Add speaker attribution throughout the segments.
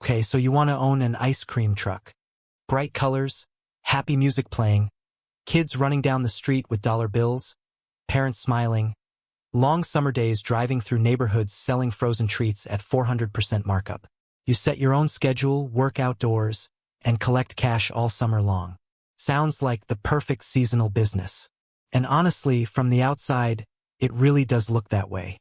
Speaker 1: Okay, so you want to own an ice cream truck. Bright colors, happy music playing, kids running down the street with dollar bills, parents smiling, long summer days driving through neighborhoods selling frozen treats at 400% markup. You set your own schedule, work outdoors, and collect cash all summer long. Sounds like the perfect seasonal business. And honestly, from the outside, it really does look that way.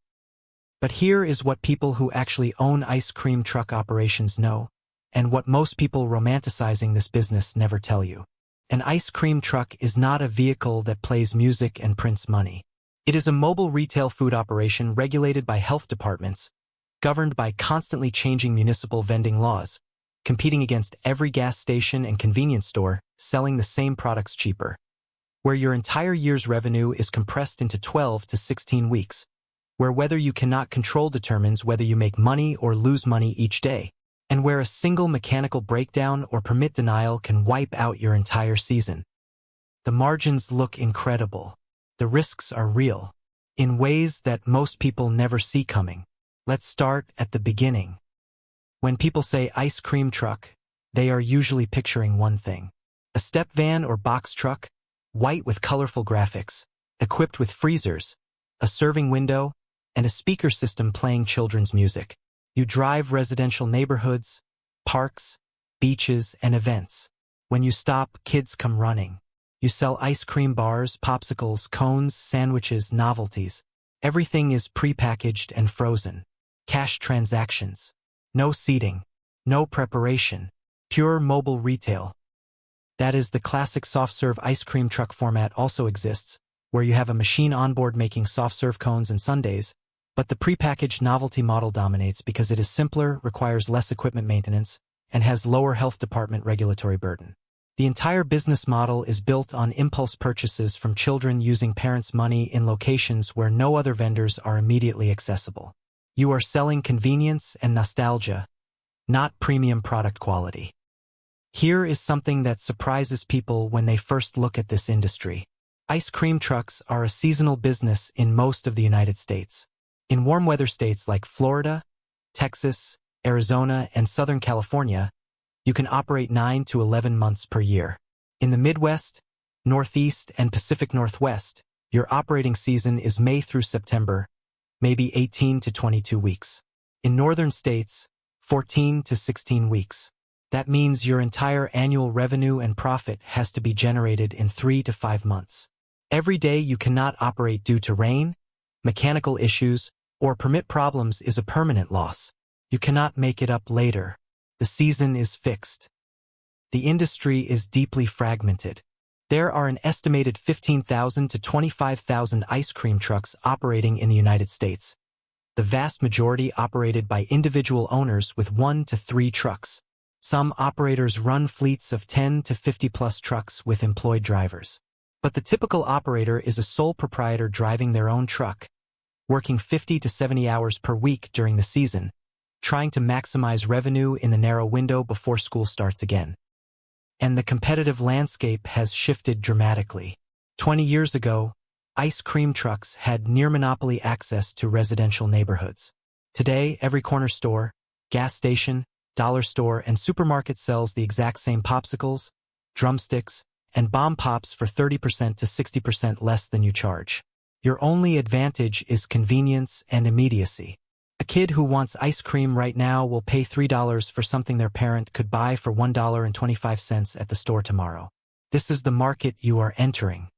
Speaker 1: But here is what people who actually own ice cream truck operations know, and what most people romanticizing this business never tell you. An ice cream truck is not a vehicle that plays music and prints money. It is a mobile retail food operation regulated by health departments, governed by constantly changing municipal vending laws, competing against every gas station and convenience store, selling the same products cheaper. Where your entire year's revenue is compressed into 12 to 16 weeks, where whether you cannot control determines whether you make money or lose money each day, and where a single mechanical breakdown or permit denial can wipe out your entire season. The margins look incredible. The risks are real, in ways that most people never see coming. Let's start at the beginning. When people say ice cream truck, they are usually picturing one thing. A step van or box truck, white with colorful graphics, equipped with freezers, a serving window, and a speaker system playing children's music. You drive residential neighborhoods, parks, beaches, and events. When you stop, kids come running. You sell ice cream bars, popsicles, cones, sandwiches, novelties. Everything is prepackaged and frozen. Cash transactions. No seating. No preparation. Pure mobile retail. That is, the classic soft-serve ice cream truck format also exists, where you have a machine on board making soft-serve cones and sundaes, but the prepackaged novelty model dominates because it is simpler, requires less equipment maintenance, and has lower health department regulatory burden. The entire business model is built on impulse purchases from children using parents' money in locations where no other vendors are immediately accessible. You are selling convenience and nostalgia, not premium product quality. Here is something that surprises people when they first look at this industry. Ice cream trucks are a seasonal business in most of the United States. In warm weather states like Florida, Texas, Arizona, and Southern California, you can operate 9 to 11 months per year. In the Midwest, Northeast, and Pacific Northwest, your operating season is May through September, maybe 18 to 22 weeks. In northern states, 14 to 16 weeks. That means your entire annual revenue and profit has to be generated in 3 to 5 months. Every day you cannot operate due to rain, mechanical issues, or permit problems is a permanent loss. You cannot make it up later. The season is fixed. The industry is deeply fragmented. There are an estimated 15,000 to 25,000 ice cream trucks operating in the United States. The vast majority operated by individual owners with 1 to 3 trucks. Some operators run fleets of 10 to 50-plus trucks with employed drivers. But the typical operator is a sole proprietor driving their own truck, working 50 to 70 hours per week during the season, trying to maximize revenue in the narrow window before school starts again. And the competitive landscape has shifted dramatically. 20 years ago, ice cream trucks had near-monopoly access to residential neighborhoods. Today, every corner store, gas station, dollar store, and supermarket sells the exact same popsicles, drumsticks, and bomb pops for 30% to 60% less than you charge. Your only advantage is convenience and immediacy. A kid who wants ice cream right now will pay $3 for something their parent could buy for $1.25 at the store tomorrow. This is the market you are entering.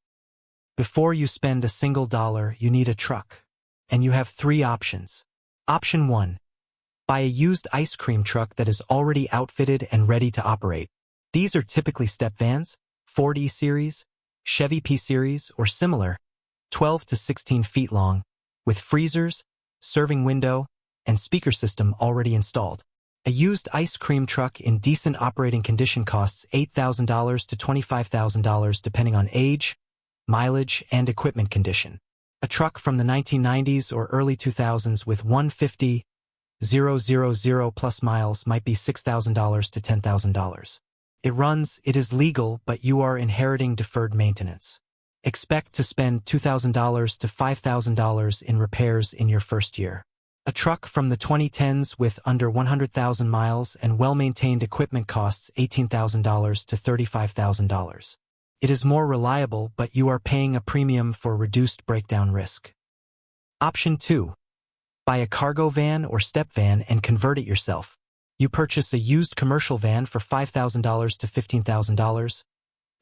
Speaker 1: Before you spend a single dollar, you need a truck. And you have 3 options. Option 1. Buy a used ice cream truck that is already outfitted and ready to operate. These are typically step vans, Ford E-Series, Chevy P-Series, or similar, 12 to 16 feet long, with freezers, serving window, and speaker system already installed. A used ice cream truck in decent operating condition costs $8,000 to $25,000 depending on age, mileage, and equipment condition. A truck from the 1990s or early 2000s with 150,000 plus miles might be $6,000 to $10,000. It runs, it is legal, but you are inheriting deferred maintenance. Expect to spend $2,000 to $5,000 in repairs in your first year. A truck from the 2010s with under 100,000 miles and well-maintained equipment costs $18,000 to $35,000. It is more reliable, but you are paying a premium for reduced breakdown risk. Option 2. Buy a cargo van or step van and convert it yourself. You purchase a used commercial van for $5,000 to $15,000,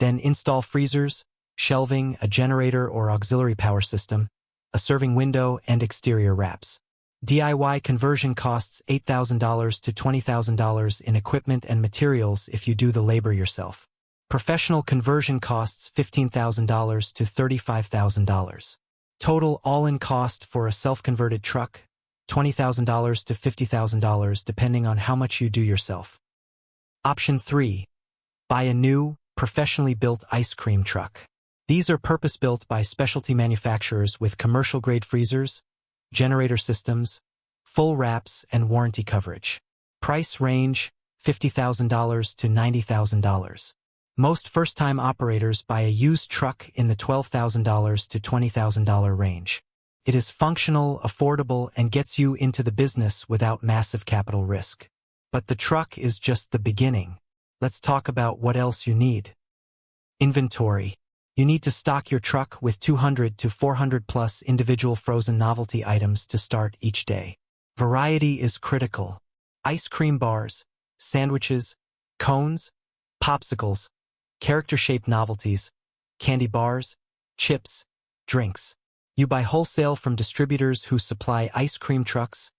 Speaker 1: then install freezers, shelving, a generator or auxiliary power system, a serving window, and exterior wraps. DIY conversion costs $8,000 to $20,000 in equipment and materials if you do the labor yourself. Professional conversion costs $15,000 to $35,000. Total all-in cost for a self-converted truck, $20,000 to $50,000 depending on how much you do yourself. Option 3. Buy a new, professionally built ice cream truck. These are purpose-built by specialty manufacturers with commercial-grade freezers, generator systems, full wraps, and warranty coverage. Price range, $50,000 to $90,000. Most first-time operators buy a used truck in the $12,000 to $20,000 range. It is functional, affordable, and gets you into the business without massive capital risk. But the truck is just the beginning. Let's talk about what else you need. Inventory. You need to stock your truck with 200 to 400 plus individual frozen novelty items to start each day. Variety is critical. Ice cream bars, sandwiches, cones, popsicles, character-shaped novelties, candy bars, chips, drinks. You buy wholesale from distributors who supply ice cream trucks,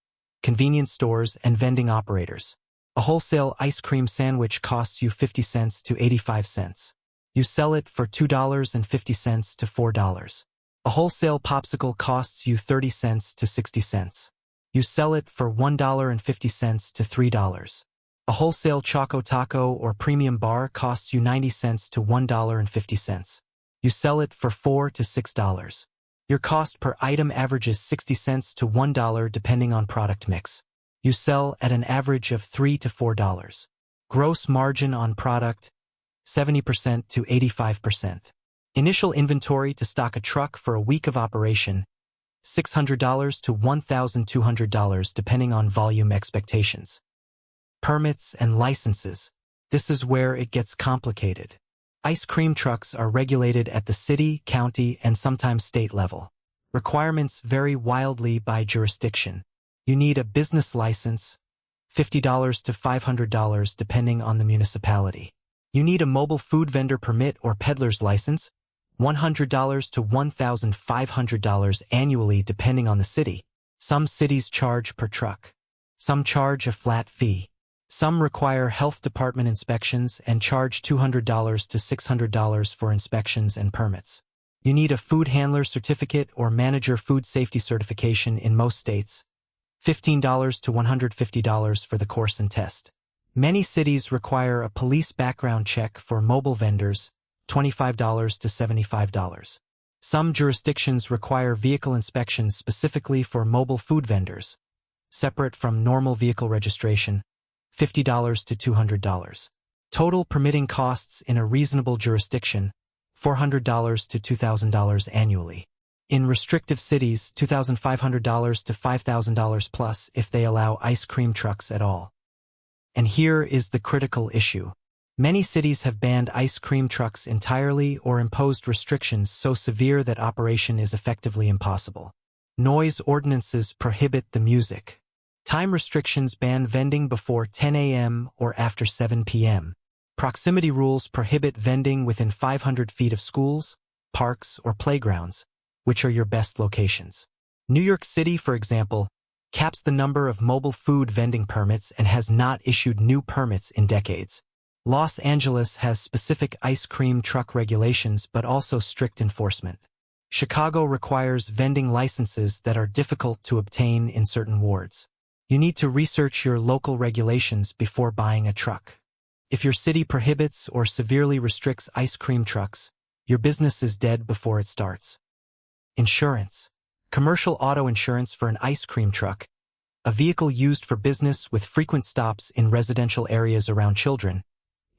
Speaker 1: convenience stores, and vending operators. A wholesale ice cream sandwich costs you 50 cents to 85 cents. You sell it for $2.50 to $4. A wholesale popsicle costs you 30 cents to 60 cents. You sell it for $1.50 to $3. A wholesale Choco Taco or premium bar costs you 90 cents to $1.50. You sell it for $4 to $6. Your cost per item averages 60 cents to $1 depending on product mix. You sell at an average of $3 to $4. Gross margin on product, 70% to 85%. Initial inventory to stock a truck for a week of operation, $600 to $1,200 depending on volume expectations. Permits and licenses. This is where it gets complicated. Ice cream trucks are regulated at the city, county, and sometimes state level. Requirements vary wildly by jurisdiction. You need a business license, $50 to $500 depending on the municipality. You need a mobile food vendor permit or peddler's license, $100 to $1,500 annually depending on the city. Some cities charge per truck. Some charge a flat fee. Some require health department inspections and charge $200 to $600 for inspections and permits. You need a food handler certificate or manager food safety certification in most states, $15 to $150 for the course and test. Many cities require a police background check for mobile vendors, $25 to $75. Some jurisdictions require vehicle inspections specifically for mobile food vendors, separate from normal vehicle registration, $50 to $200. Total permitting costs in a reasonable jurisdiction, $400 to $2,000 annually. In restrictive cities, $2,500 to $5,000 plus if they allow ice cream trucks at all. And here is the critical issue. Many cities have banned ice cream trucks entirely or imposed restrictions so severe that operation is effectively impossible. Noise ordinances prohibit the music. Time restrictions ban vending before 10 a.m. or after 7 p.m. Proximity rules prohibit vending within 500 feet of schools, parks, or playgrounds, which are your best locations. New York City, for example, caps the number of mobile food vending permits and has not issued new permits in decades. Los Angeles has specific ice cream truck regulations but also strict enforcement. Chicago requires vending licenses that are difficult to obtain in certain wards. You need to research your local regulations before buying a truck. If your city prohibits or severely restricts ice cream trucks, your business is dead before it starts. Insurance. Commercial auto insurance for an ice cream truck, a vehicle used for business with frequent stops in residential areas around children,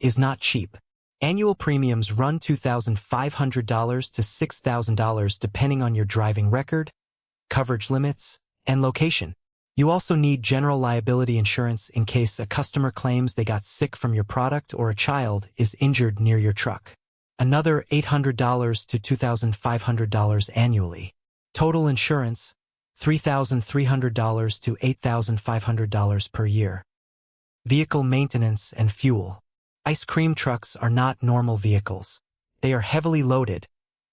Speaker 1: is not cheap. Annual premiums run $2,500 to $6,000 depending on your driving record, coverage limits, and location. You also need general liability insurance in case a customer claims they got sick from your product or a child is injured near your truck. Another $800 to $2,500 annually. Total insurance, $3,300 to $8,500 per year. Vehicle maintenance and fuel. Ice cream trucks are not normal vehicles. They are heavily loaded,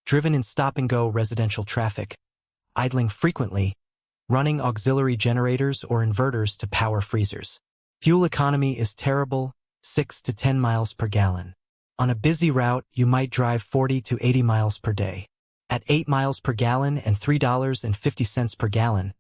Speaker 1: driven in stop-and-go residential traffic, idling frequently, running auxiliary generators or inverters to power freezers. Fuel economy is terrible, 6 to 10 miles per gallon. On a busy route, you might drive 40 to 80 miles per day. At 8 miles per gallon and $3.50 per gallon,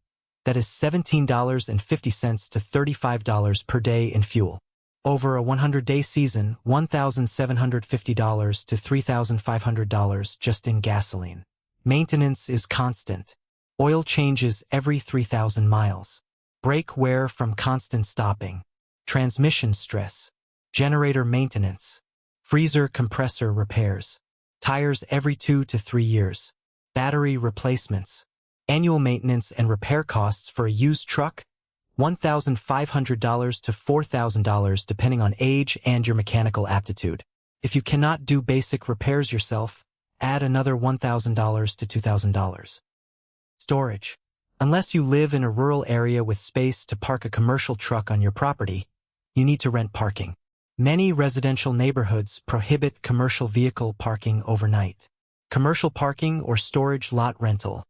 Speaker 1: that is $17.50 to $35 per day in fuel. Over a 100-day season, $1,750 to $3,500 just in gasoline. Maintenance is constant. Oil changes every 3,000 miles. Brake wear from constant stopping. Transmission stress. Generator maintenance. Freezer compressor repairs. Tires every 2 to 3 years. Battery replacements. Annual maintenance and repair costs for a used truck, $1,500 to $4,000 depending on age and your mechanical aptitude. If you cannot do basic repairs yourself, add another $1,000 to $2,000. Storage. Unless you live in a rural area with space to park a commercial truck on your property, you need to rent parking. Many residential neighborhoods prohibit commercial vehicle parking overnight. Commercial parking or storage lot rental,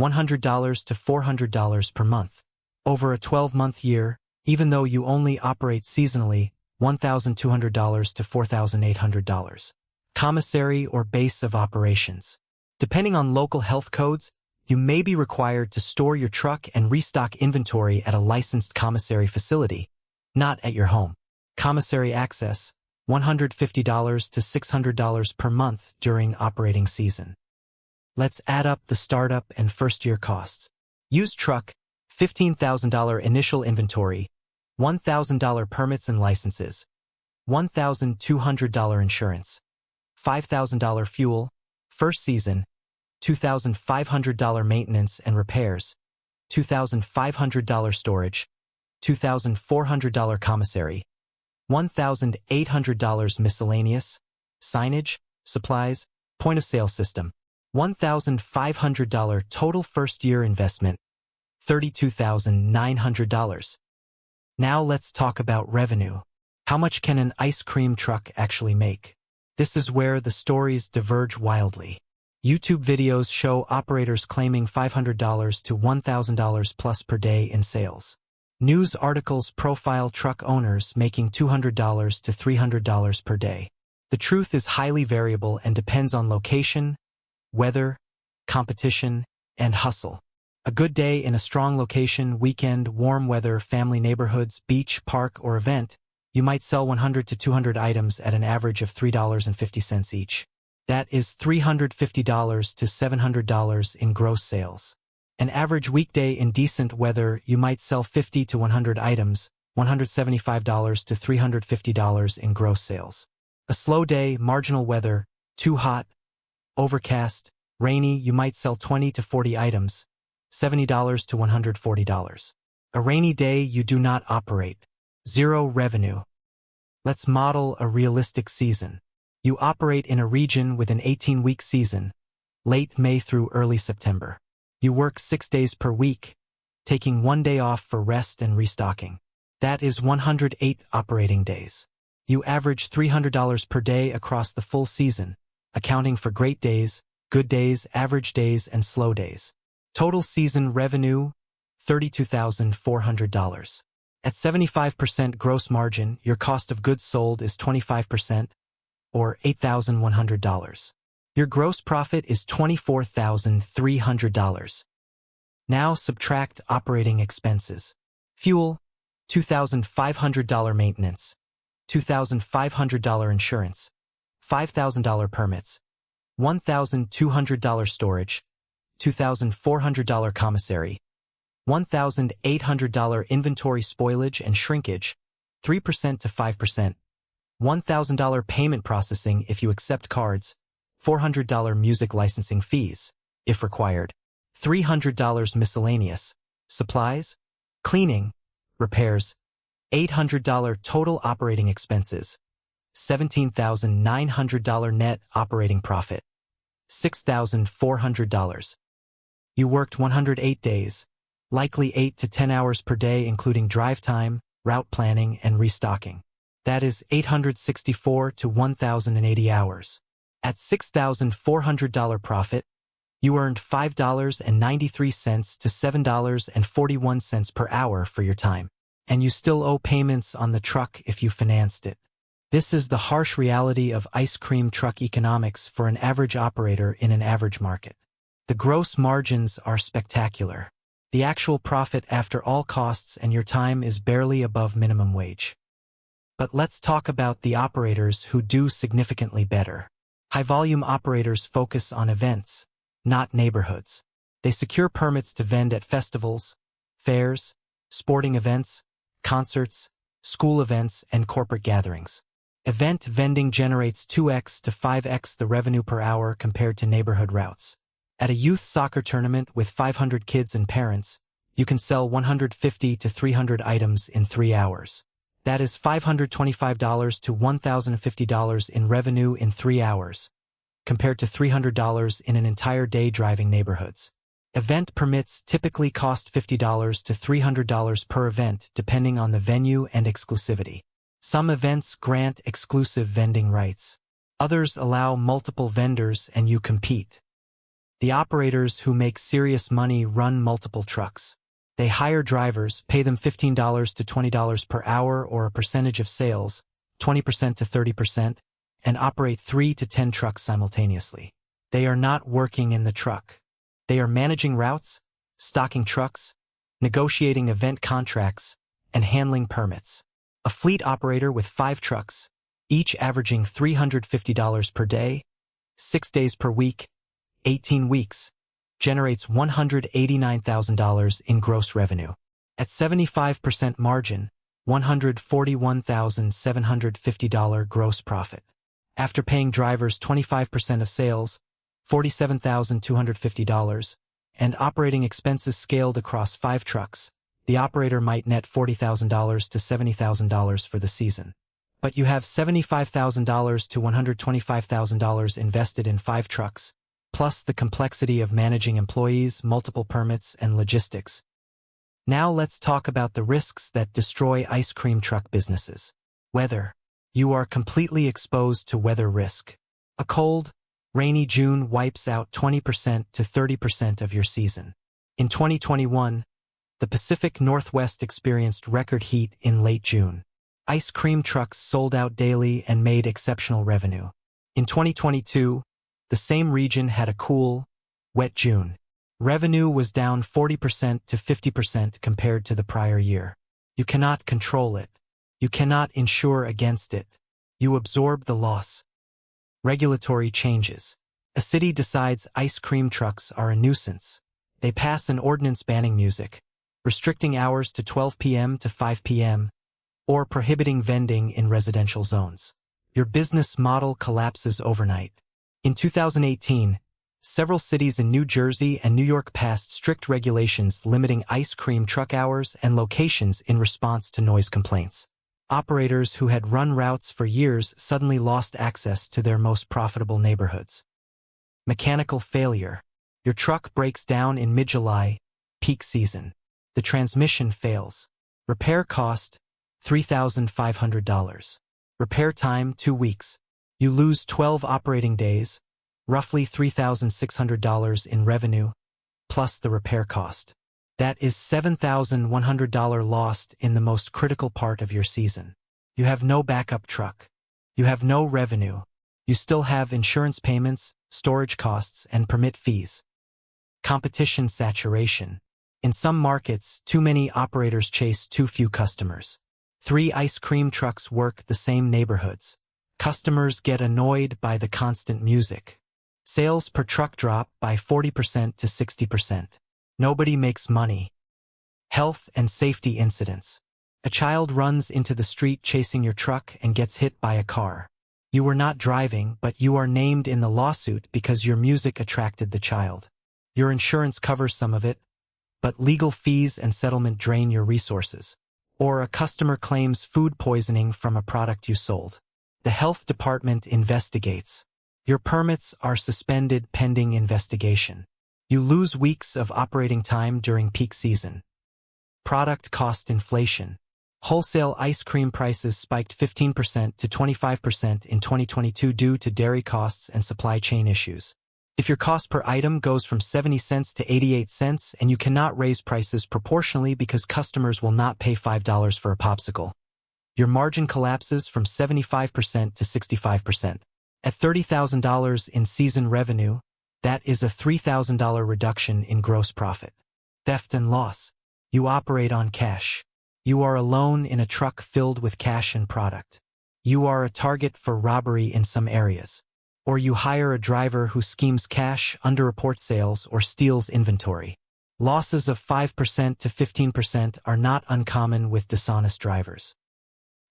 Speaker 1: $100 to $400 per month. Over a 12-month year, even though you only operate seasonally, $1,200 to $4,800. Commissary or base of operations. Depending on local health codes, you may be required to store your truck and restock inventory at a licensed commissary facility, not at your home. Commissary access, $150 to $600 per month during operating season. Let's add up the startup and first-year costs. Used truck, $15,000 initial inventory, $1,000 permits and licenses, $1,200 insurance, $5,000 fuel, first season, $2,500 maintenance and repairs, $2,500 storage, $2,400 commissary, $1,800 miscellaneous, signage, supplies, point-of-sale system, $1,500 total first-year investment, $32,900. Now let's talk about revenue. How much can an ice cream truck actually make? This is where the stories diverge wildly. YouTube videos show operators claiming $500 to $1,000 plus per day in sales. News articles profile truck owners making $200 to $300 per day. The truth is highly variable and depends on location, weather, competition, and hustle. A good day in a strong location, weekend, warm weather, family neighborhoods, beach, park, or event, you might sell 100 to 200 items at an average of $3.50 each. That is $350 to $700 in gross sales. An average weekday in decent weather, you might sell 50 to 100 items, $175 to $350 in gross sales. A slow day, marginal weather, too hot, overcast, rainy, you might sell 20 to 40 items, $70 to $140. A rainy day, you do not operate. Zero revenue. Let's model a realistic season. You operate in a region with an 18-week season, late May through early September. You work 6 days per week, taking 1 day off for rest and restocking. That is 108 operating days. You average $300 per day across the full season, accounting for great days, good days, average days, and slow days. Total season revenue, $32,400. At 75% gross margin, your cost of goods sold is 25%, or $8,100. Your gross profit is $24,300. Now subtract operating expenses. Fuel, $2,500 maintenance, $2,500 insurance, $5,000 permits, $1,200 storage, $2,400 commissary, $1,800 inventory spoilage and shrinkage, 3% to 5%, $1,000 payment processing if you accept cards, $400 music licensing fees, if required, $300 miscellaneous, supplies, Cleaning, repairs, $800 total operating expenses, $17,900 net operating profit, $6,400. You worked 108 days, likely 8 to 10 hours per day including drive time, route planning, and restocking. That is 864 to 1,080 hours. At $6,400 profit, you earned $5.93 to $7.41 per hour for your time. And you still owe payments on the truck if you financed it. This is the harsh reality of ice cream truck economics for an average operator in an average market. The gross margins are spectacular. The actual profit after all costs and your time is barely above minimum wage. But let's talk about the operators who do significantly better. High-volume operators focus on events, not neighborhoods. They secure permits to vend at festivals, fairs, sporting events, concerts, school events, and corporate gatherings. Event vending generates 2x to 5x the revenue per hour compared to neighborhood routes. At a youth soccer tournament with 500 kids and parents, you can sell 150 to 300 items in 3 hours. That is $525 to $1,050 in revenue in 3 hours, compared to $300 in an entire day driving neighborhoods. Event permits typically cost $50 to $300 per event depending on the venue and exclusivity. Some events grant exclusive vending rights. Others allow multiple vendors and you compete. The operators who make serious money run multiple trucks. They hire drivers, pay them $15 to $20 per hour or a percentage of sales, 20% to 30%, and operate 3 to 10 trucks simultaneously. They are not working in the truck. They are managing routes, stocking trucks, negotiating event contracts, and handling permits. A fleet operator with 5 trucks, each averaging $350 per day, 6 days per week, 18 weeks, generates $189,000 in gross revenue. At 75% margin, $141,750 gross profit. After paying drivers 25% of sales, $47,250, and operating expenses scaled across 5 trucks, the operator might net $40,000 to $70,000 for the season. But you have $75,000 to $125,000 invested in 5 trucks, plus the complexity of managing employees, multiple permits, and logistics. Now let's talk about the risks that destroy ice cream truck businesses. Weather. You are completely exposed to weather risk. A cold, rainy June wipes out 20% to 30% of your season. In 2021, the Pacific Northwest experienced record heat in late June. Ice cream trucks sold out daily and made exceptional revenue. In 2022, the same region had a cool, wet June. Revenue was down 40% to 50% compared to the prior year. You cannot control it. You cannot insure against it. You absorb the loss. Regulatory changes. A city decides ice cream trucks are a nuisance. They pass an ordinance banning music, restricting hours to 12 p.m. to 5 p.m., or prohibiting vending in residential zones. Your business model collapses overnight. In 2018, several cities in New Jersey and New York passed strict regulations limiting ice cream truck hours and locations in response to noise complaints. Operators who had run routes for years suddenly lost access to their most profitable neighborhoods. Mechanical failure. Your truck breaks down in mid-July, peak season. The transmission fails. Repair cost, $3,500. Repair time, 2 weeks. You lose 12 operating days, roughly $3,600 in revenue, plus the repair cost. That is $7,100 lost in the most critical part of your season. You have no backup truck. You have no revenue. You still have insurance payments, storage costs, and permit fees. Competition saturation. In some markets, too many operators chase too few customers. 3 ice cream trucks work the same neighborhoods. Customers get annoyed by the constant music. Sales per truck drop by 40% to 60%. Nobody makes money. Health and safety incidents. A child runs into the street chasing your truck and gets hit by a car. You were not driving, but you are named in the lawsuit because your music attracted the child. Your insurance covers some of it, but legal fees and settlement drain your resources. Or a customer claims food poisoning from a product you sold. The health department investigates. Your permits are suspended pending investigation. You lose weeks of operating time during peak season. Product cost inflation. Wholesale ice cream prices spiked 15% to 25% in 2022 due to dairy costs and supply chain issues. If your cost per item goes from 70 cents to 88 cents and you cannot raise prices proportionally because customers will not pay $5 for a popsicle, your margin collapses from 75% to 65%. At $30,000 in season revenue, that is a $3,000 reduction in gross profit. Theft and loss. You operate on cash. You are alone in a truck filled with cash and product. You are a target for robbery in some areas. Or you hire a driver who schemes cash, underreports sales, or steals inventory. Losses of 5% to 15% are not uncommon with dishonest drivers.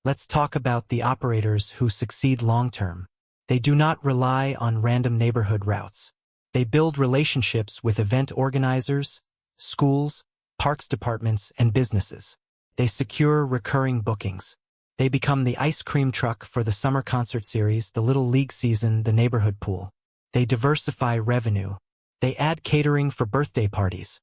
Speaker 1: Let's talk about the operators who succeed long-term. They do not rely on random neighborhood routes. They build relationships with event organizers, schools, parks departments, and businesses. They secure recurring bookings. They become the ice cream truck for the summer concert series, the Little League season, the neighborhood pool. They diversify revenue. They add catering for birthday parties,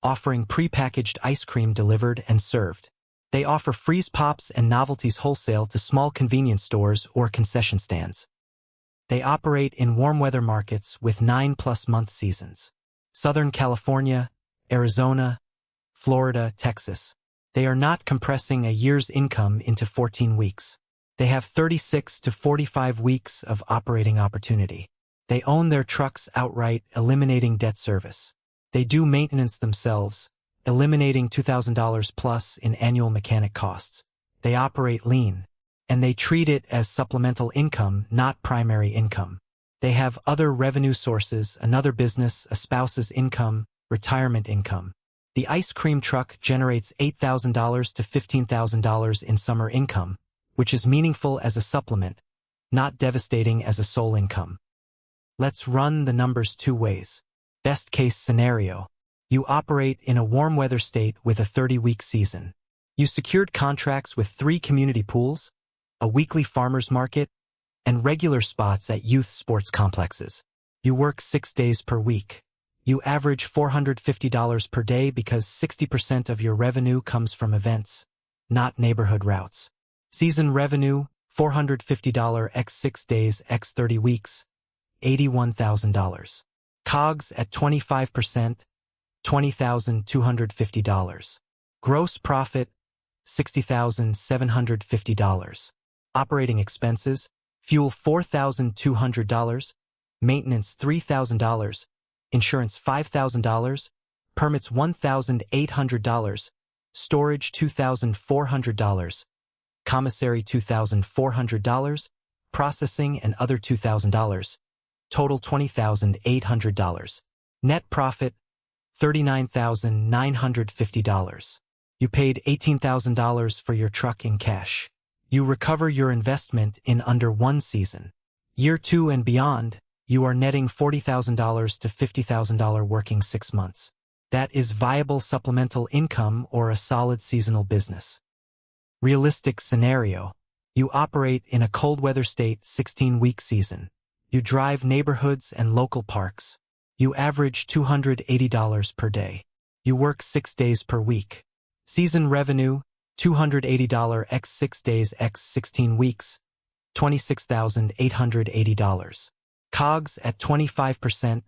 Speaker 1: offering prepackaged ice cream delivered and served. They offer freeze pops and novelties wholesale to small convenience stores or concession stands. They operate in warm weather markets with 9+ month seasons. Southern California, Arizona, Florida, Texas. They are not compressing a year's income into 14 weeks. They have 36 to 45 weeks of operating opportunity. They own their trucks outright, eliminating debt service. They do maintenance themselves, eliminating $2,000 plus in annual mechanic costs. They operate lean, and they treat it as supplemental income, not primary income. They have other revenue sources, another business, a spouse's income, retirement income. The ice cream truck generates $8,000 to $15,000 in summer income, which is meaningful as a supplement, not devastating as a sole income. Let's run the numbers two ways. Best case scenario. You operate in a warm weather state with a 30-week season. You secured contracts with 3 community pools, a weekly farmers market, and regular spots at youth sports complexes. You work 6 days per week. You average $450 per day because 60% of your revenue comes from events, not neighborhood routes. Season revenue, $450 x 6 days x 30 weeks, $81,000. COGS at 25%, $20,250. Gross profit, $60,750. Operating expenses, fuel $4,200, maintenance $3,000, insurance $5,000, permits $1,800, storage $2,400, commissary $2,400, processing and other $2,000, total $20,800. Net profit, $39,950. You paid $18,000 for your truck in cash. You recover your investment in under 1 season. Year 2 and beyond, you are netting $40,000 to $50,000 working 6 months. That is viable supplemental income or a solid seasonal business. Realistic scenario. You operate in a cold weather state 16-week season. You drive neighborhoods and local parks. You average $280 per day. You work 6 days per week. Season revenue, $280 x 6 days x 16 weeks, $26,880. COGS at 25%,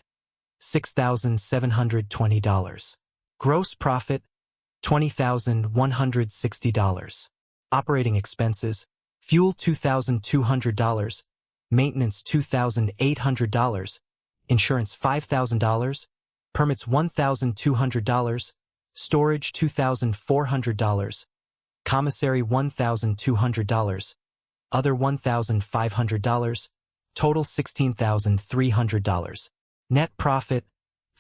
Speaker 1: $6,720. Gross profit, $20,160. Operating expenses, fuel $2,200, maintenance $2,800, insurance $5,000, permits $1,200, storage $2,400, commissary $1,200, other $1,500, total $16,300. Net profit,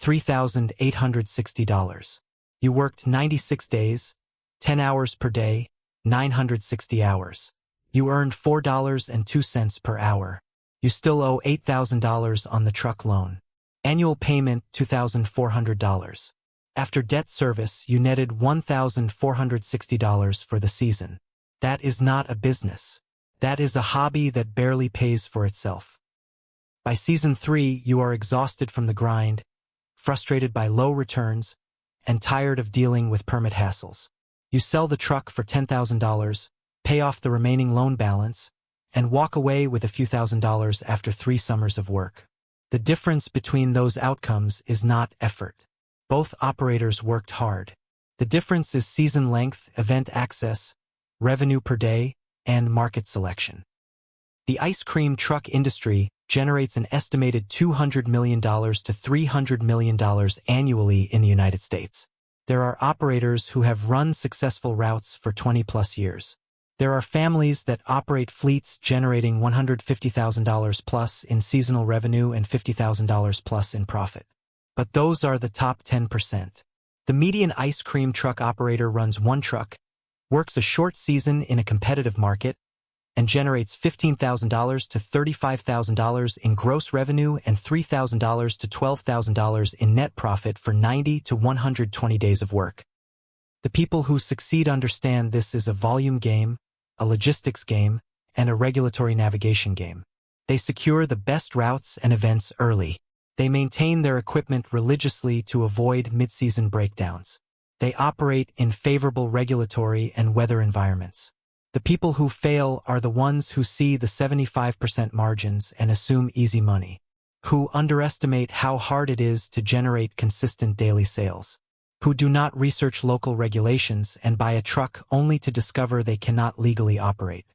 Speaker 1: $3,860. You worked 96 days, 10 hours per day, 960 hours. You earned $4.02 per hour. You still owe $8,000 on the truck loan. Annual payment $2,400. After debt service, you netted $1,460 for the season. That is not a business. That is a hobby that barely pays for itself. By season 3, you are exhausted from the grind, frustrated by low returns, and tired of dealing with permit hassles. You sell the truck for $10,000, pay off the remaining loan balance, and walk away with a few $1,000s after 3 summers of work. The difference between those outcomes is not effort. Both operators worked hard. The difference is season length, event access, revenue per day, and market selection. The ice cream truck industry generates an estimated $200 million to $300 million annually in the United States. There are operators who have run successful routes for 20-plus years. There are families that operate fleets generating $150,000 plus in seasonal revenue and $50,000 plus in profit. But those are the top 10%. The median ice cream truck operator runs 1 truck, works a short season in a competitive market, and generates $15,000 to $35,000 in gross revenue and $3,000 to $12,000 in net profit for 90 to 120 days of work. The people who succeed understand this is a volume game, a logistics game, and a regulatory navigation game. They secure the best routes and events early. They maintain their equipment religiously to avoid mid-season breakdowns. They operate in favorable regulatory and weather environments. The people who fail are the ones who see the 75% margins and assume easy money, who underestimate how hard it is to generate consistent daily sales, who do not research local regulations and buy a truck only to discover they cannot legally operate,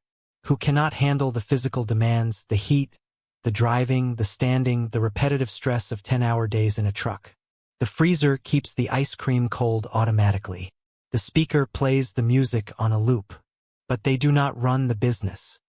Speaker 1: who cannot handle the physical demands, the heat, the driving, the standing, the repetitive stress of 10-hour days in a truck. The freezer keeps the ice cream cold automatically. The speaker plays the music on a loop. But they do not run the business.